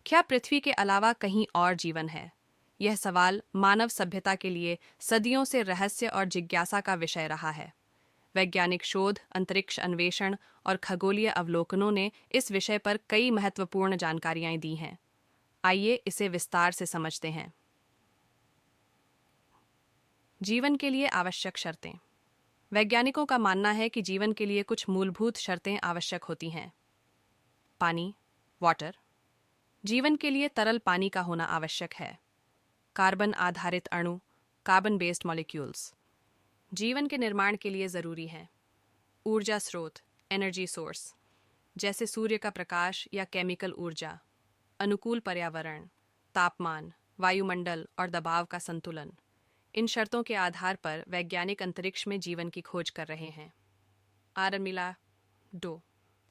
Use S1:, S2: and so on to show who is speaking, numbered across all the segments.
S1: क्या पृथ्वी के अलावा कहीं और जीवन है? यह सवाल मानव सभ्यता के लिए सदियों से रहस्य और जिज्ञासा का विषय रहा है। वैज्ञानिक शोध, अंतरिक्ष अन्वेषण और खगोलीय अवलोकनों ने इस विषय पर कई महत्वपूर्ण जानकारियां दी हैं। आइए इसे विस्तार से समझते हैं। जीवन के लिए आवश्यक शर्तें। वैज्ञानिकों का मानना है कि जीवन के लिए कुछ मूलभूत शर्तें आवश्यक होती हैं। पानी, वाटर। जीवन के लिए तरल पानी का होना आवश्यक है। कार्बन आधारित अणु, कार्बन बेस्ड मॉलिक्यूल्स, जीवन के निर्माण के लिए ज़रूरी हैं। ऊर्जा स्रोत, एनर्जी सोर्स, जैसे सूर्य का प्रकाश या केमिकल ऊर्जा। अनुकूल पर्यावरण, तापमान, वायुमंडल और दबाव का संतुलन। इन शर्तों के आधार पर वैज्ञानिक अंतरिक्ष में जीवन की खोज कर रहे हैं। आरमिला डो,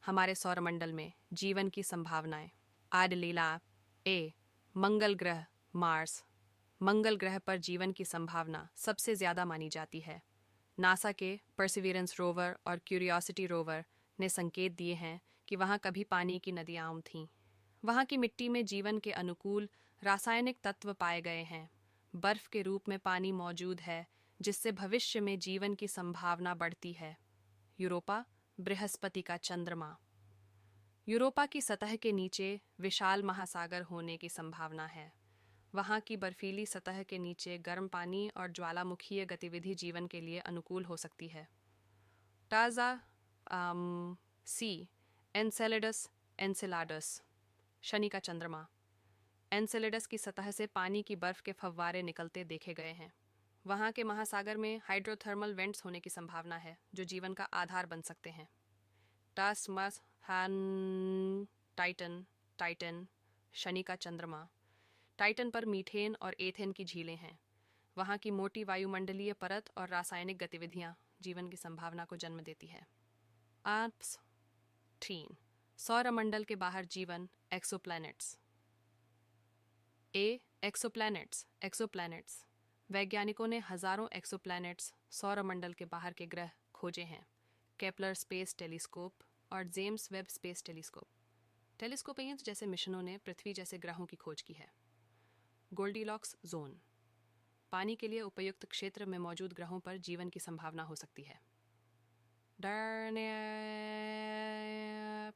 S1: हमारे सौरमंडल में जीवन की संभावनाएं। आडलीला ए, मंगल ग्रह, मार्स। मंगल ग्रह पर जीवन की संभावना सबसे ज्यादा मानी जाती है। नासा के परसिवियरेंस रोवर और क्यूरियोसिटी रोवर ने संकेत दिए हैं कि वहां कभी पानी की नदियां थीं। वहां की मिट्टी में जीवन के अनुकूल रासायनिक तत्व पाए गए हैं। बर्फ के रूप में पानी मौजूद है, जिससे भविष्य में जीवन की संभावना बढ़ती है। यूरोपा, बृहस्पति का चंद्रमा। यूरोपा की सतह के नीचे विशाल महासागर होने की संभावना है। वहाँ की बर्फीली सतह के नीचे गर्म पानी और ज्वालामुखीय गतिविधि जीवन के लिए अनुकूल हो सकती है। टाजा सी, एनसेलेडस एनसेलाडस, शनि का चंद्रमा। एनसेलेडस की सतह से पानी की बर्फ के फव्वारे निकलते देखे गए हैं। वहाँ के महासागर में हाइड्रोथर्मल वेंट्स होने की संभावना है, जो जीवन का आधार बन सकते हैं। टासमस हैन टाइटन टाइटन, शनि का चंद्रमा। टाइटन पर मीथेन और एथेन की झीलें हैं। वहाँ की मोटी वायुमंडलीय परत और रासायनिक गतिविधियाँ जीवन की संभावना को जन्म देती है। आल्प्स 3, सौरमंडल के बाहर जीवन, एक्सोप्लैनेट्स। एक्सोप्लैनेट्स। वैज्ञानिकों ने हजारों एक्सोप्लैनेट्स, सौरमंडल के बाहर के ग्रह खोजे हैं। केपलर स्पेस टेलीस्कोप और जेम्स वेब स्पेस टेलीस्कोपियंस जैसे मिशनों ने पृथ्वी जैसे ग्रहों की खोज की है। गोल्डीलॉक्स जोन, पानी के लिए उपयुक्त क्षेत्र में मौजूद ग्रहों पर जीवन की संभावना हो सकती है।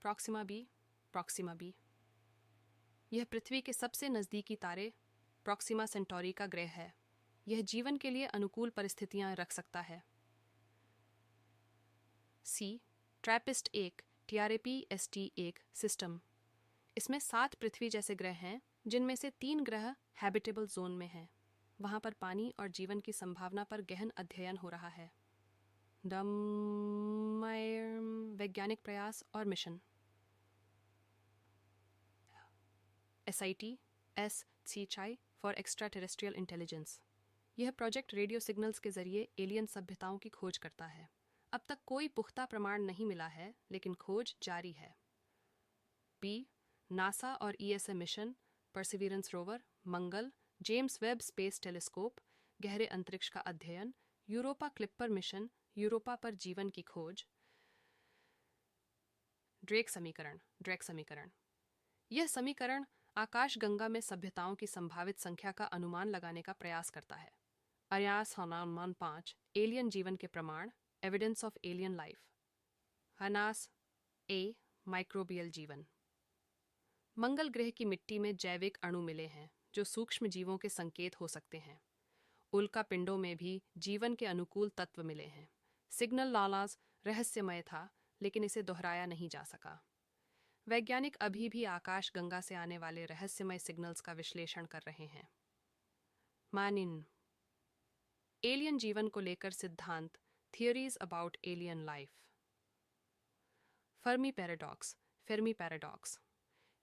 S1: प्रॉक्सिमा बी, यह पृथ्वी के सबसे नज़दीकी तारे प्रॉक्सिमा सेंटोरी का ग्रह है। यह जीवन के लिए अनुकूल परिस्थितियां रख सकता है। सी, ट्रैपिस्ट 1, TRAPST-1 सिस्टम। इसमें 7 पृथ्वी जैसे ग्रह हैं, जिनमें से 3 ग्रह हैबिटेबल जोन में हैं। वहां पर पानी और जीवन की संभावना पर गहन अध्ययन हो रहा है। वैज्ञानिक प्रयास और mission. SIT for extra terrestrial intelligence. यह प्रोजेक्ट रेडियो सिग्नल्स के जरिए एलियन सभ्यताओं की खोज करता है। अब तक कोई पुख्ता प्रमाण नहीं मिला है, लेकिन खोज जारी है। बी, नासा और ESA मिशन, परसिवियरेंस रोवर, मंगल, जेम्स वेब स्पेस टेलीस्कोप, गहरे अंतरिक्ष का अध्ययन, यूरोपा क्लिपर मिशन, यूरोपा पर जीवन की खोज। ड्रेक समीकरण। यह समीकरण आकाशगंगा में सभ्यताओं की संभावित संख्या का अनुमान लगाने का प्रयास करता है। अरयास अनुमान 5, एलियन जीवन के प्रमाण, evidence of alien life. Hana's A, microbial जीवन। मंगल ग्रह की मिट्टी में जैविक अणु मिले हैं, जो सूक्ष्म जीवों के संकेत हो सकते हैं। उल्का पिंडों में भी जीवन के अनुकूल तत्व मिले हैं। सिग्नल लालाज रहस्यमय था, लेकिन इसे दोहराया नहीं जा सका। वैज्ञानिक अभी भी आकाशगंगा से आने वाले रहस्यमय सिग्नल्स का विश्लेषण कर रहे हैं। मानिन, एलियन जीवन को लेकर सिद्धांत, theories about alien life. Fermi paradox.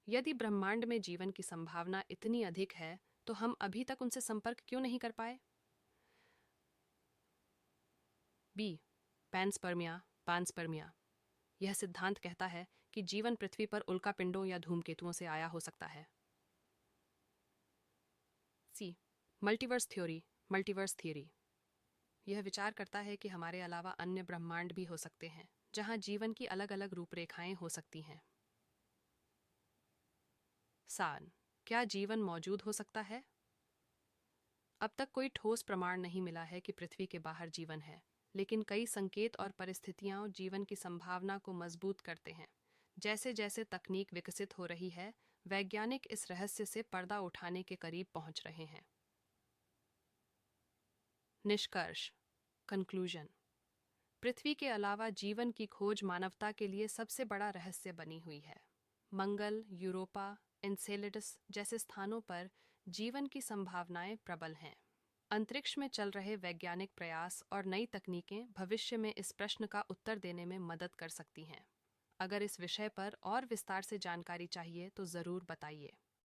S1: यदि ब्रह्मांड में जीवन की संभावना इतनी अधिक है, तो हम अभी तक उनसे संपर्क क्यों नहीं कर पाए? बी, पांसपर्मिया। यह सिद्धांत कहता है कि जीवन पृथ्वी पर उल्कापिंडों या धूमकेतुओं से आया हो सकता है। सी, मल्टीवर्स थियोरी। यह विचार करता है कि हमारे अलावा अन्य ब्रह्मांड भी हो सकते हैं, जहां जीवन की अलग अलग रूपरेखाएं हो सकती हैं। सान, क्या जीवन मौजूद हो सकता है? अब तक कोई ठोस प्रमाण नहीं मिला है कि पृथ्वी के बाहर जीवन है, लेकिन कई संकेत और परिस्थितियां जीवन की संभावना को मजबूत करते हैं। जैसे जैसे तकनीक विकसित हो रही है, वैज्ञानिक इस रहस्य से पर्दा उठाने के करीब पहुंच रहे हैं। निष्कर्ष, कंक्लूजन। पृथ्वी के अलावा जीवन की खोज मानवता के लिए सबसे बड़ा रहस्य बनी हुई है। मंगल, यूरोपा, एनसेलेडस जैसे स्थानों पर जीवन की संभावनाएं प्रबल हैं। अंतरिक्ष में चल रहे वैज्ञानिक प्रयास और नई तकनीकें भविष्य में इस प्रश्न का उत्तर देने में मदद कर सकती हैं। अगर इस विषय पर और विस्तार से जानकारी चाहिए तो ज़रूर बताइए।